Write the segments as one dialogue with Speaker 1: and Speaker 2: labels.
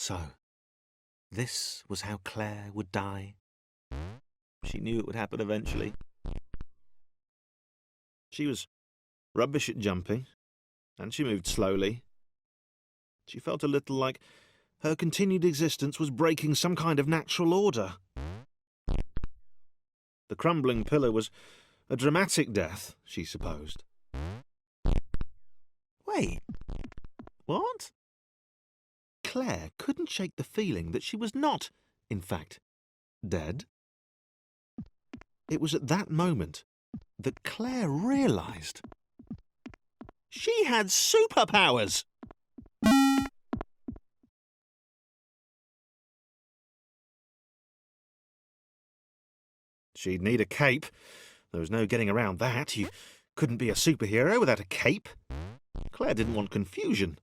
Speaker 1: So, this was how Claire would die. She knew it would happen eventually. She was rubbish at jumping, and she moved slowly. She felt a little like her continued existence was breaking some kind of natural order. The crumbling pillar was a dramatic death, she supposed. Wait, what? Claire couldn't shake the feeling that she was not, in fact, dead. It was at that moment that Claire realised she had superpowers. She'd need a cape. There was no getting around that. You couldn't be a superhero without a cape. Claire didn't want confusion.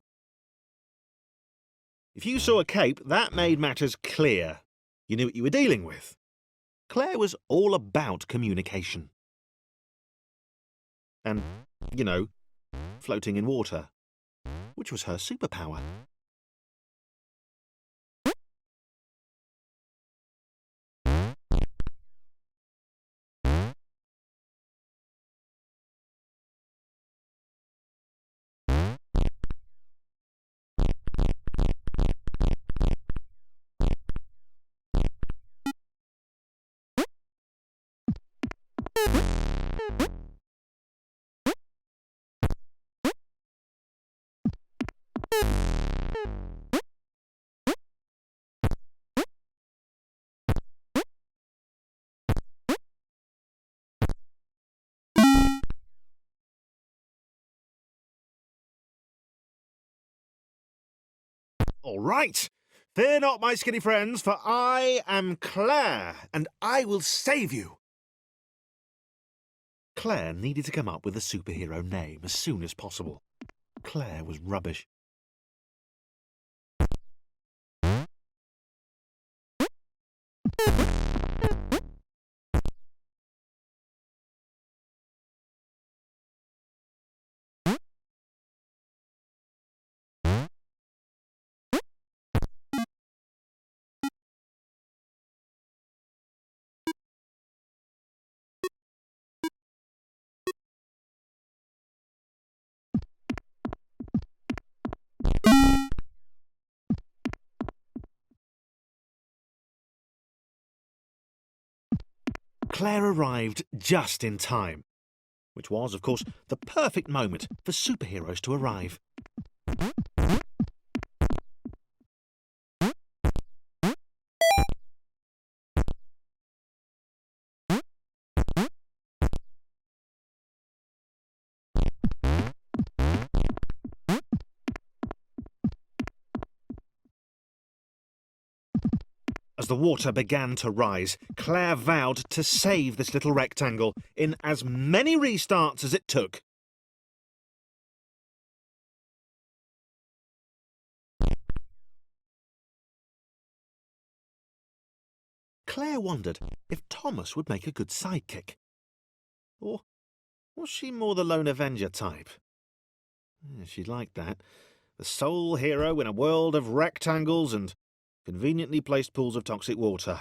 Speaker 1: If you saw a cape, that made matters clear. You knew what you were dealing with. Claire was all about communication. And, floating in water, which was her superpower. All right. Fear not, my skinny friends, for I am Claire, and I will save you. Claire needed to come up with a superhero name as soon as possible. Claire was rubbish. Claire arrived just in time, which was, of course, the perfect moment for superheroes to arrive. As the water began to rise, Claire vowed to save this little rectangle in as many restarts as it took. Claire wondered if Thomas would make a good sidekick. Or was she more the lone Avenger type? She liked that. The sole hero in a world of rectangles and conveniently placed pools of toxic water.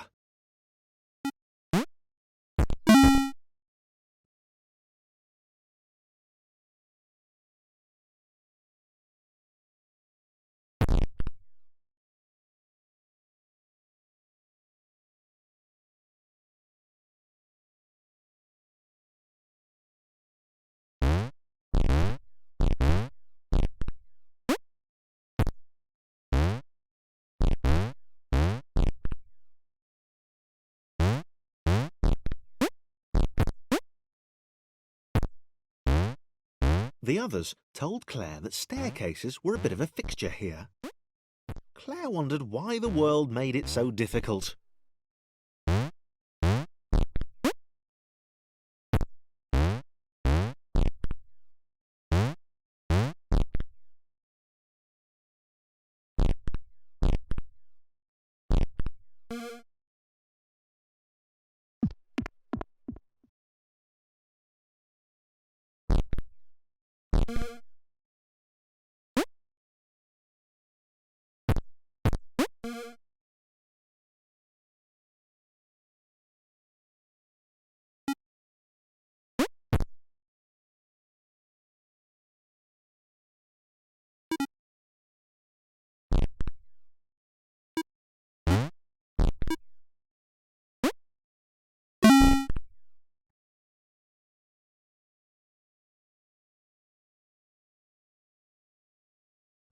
Speaker 1: The others told Claire that staircases were a bit of a fixture here. Claire wondered why the world made it so difficult.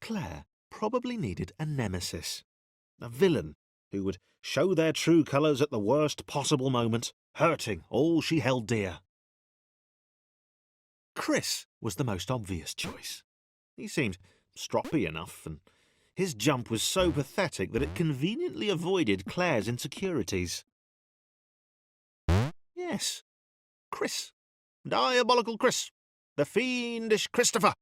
Speaker 1: Claire probably needed a nemesis, a villain who would show their true colours at the worst possible moment, hurting all she held dear. Chris was the most obvious choice. He seemed stroppy enough, and his jump was so pathetic that it conveniently avoided Claire's insecurities. Yes, Chris. Diabolical Chris. The fiendish Christopher.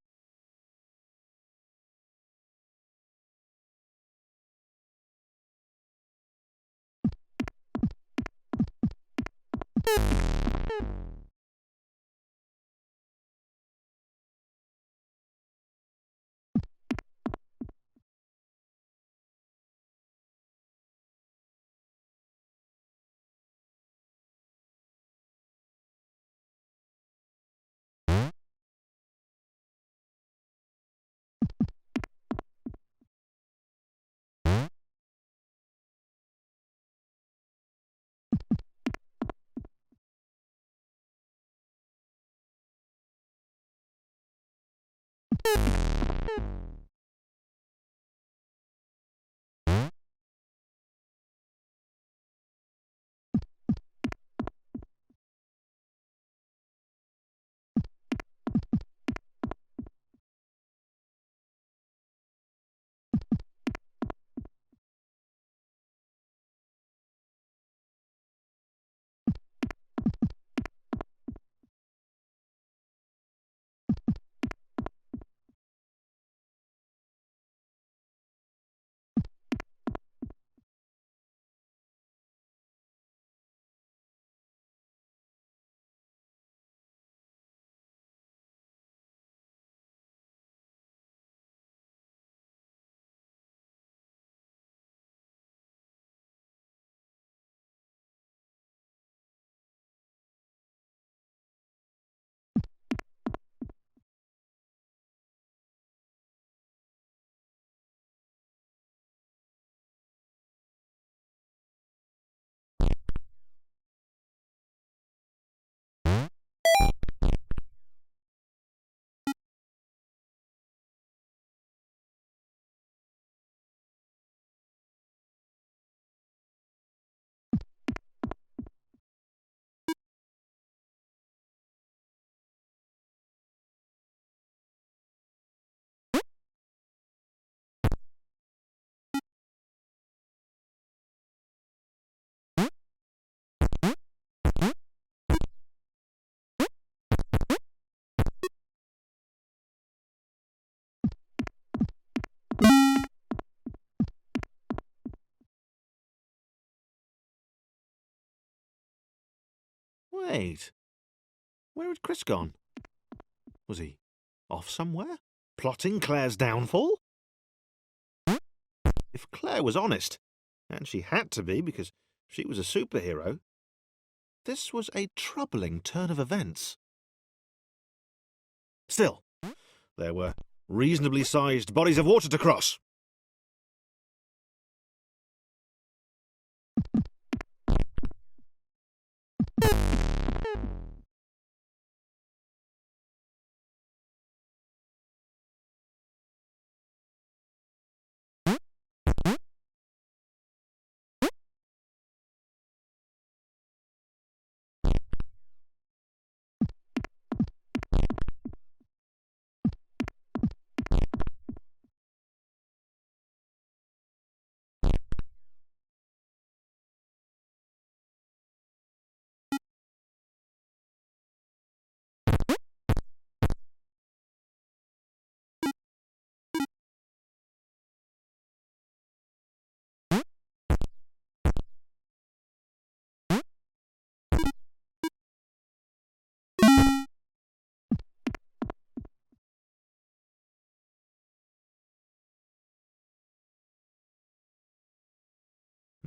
Speaker 1: Wait, where had Chris gone? Was he off somewhere, plotting Claire's downfall? If Claire was honest, and she had to be because she was a superhero, this was a troubling turn of events. Still, there were reasonably sized bodies of water to cross.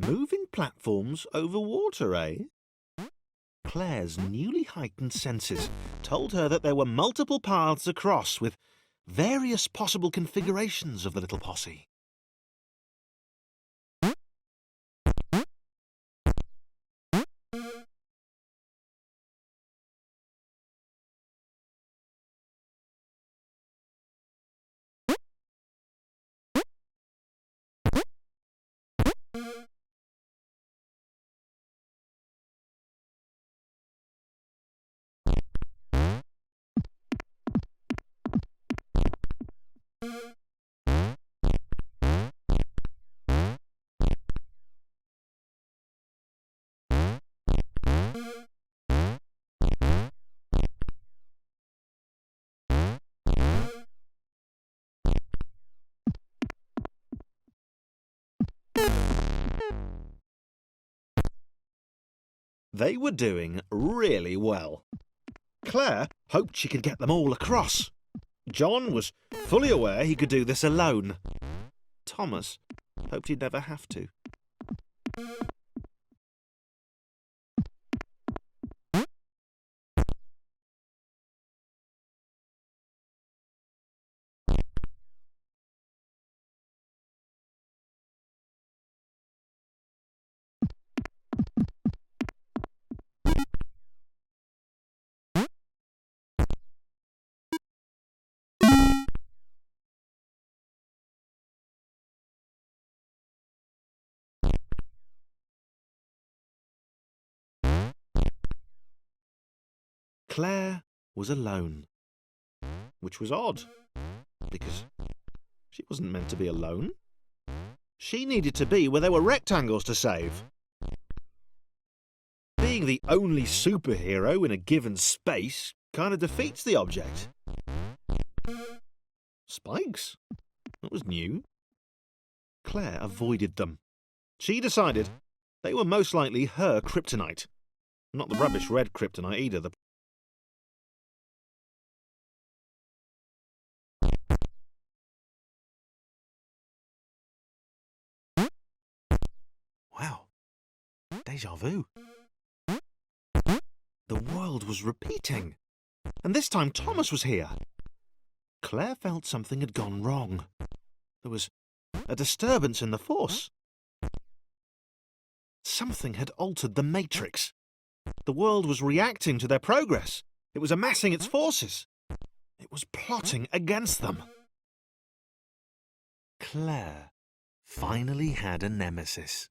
Speaker 1: Moving platforms over water, eh? Claire's newly heightened senses told her that there were multiple paths across with various possible configurations of the little posse. They were doing really well. Claire hoped she could get them all across. John was fully aware he could do this alone. Thomas hoped he'd never have to. Claire was alone, which was odd, because she wasn't meant to be alone. She needed to be where there were rectangles to save. Being the only superhero in a given space kind of defeats the object. Spikes? That was new. Claire avoided them. She decided they were most likely her kryptonite. Not the rubbish red kryptonite either. Wow. Deja vu. The world was repeating. And this time Thomas was here. Claire felt something had gone wrong. There was a disturbance in the force. Something had altered the matrix. The world was reacting to their progress. It was amassing its forces. It was plotting against them. Claire finally had a nemesis.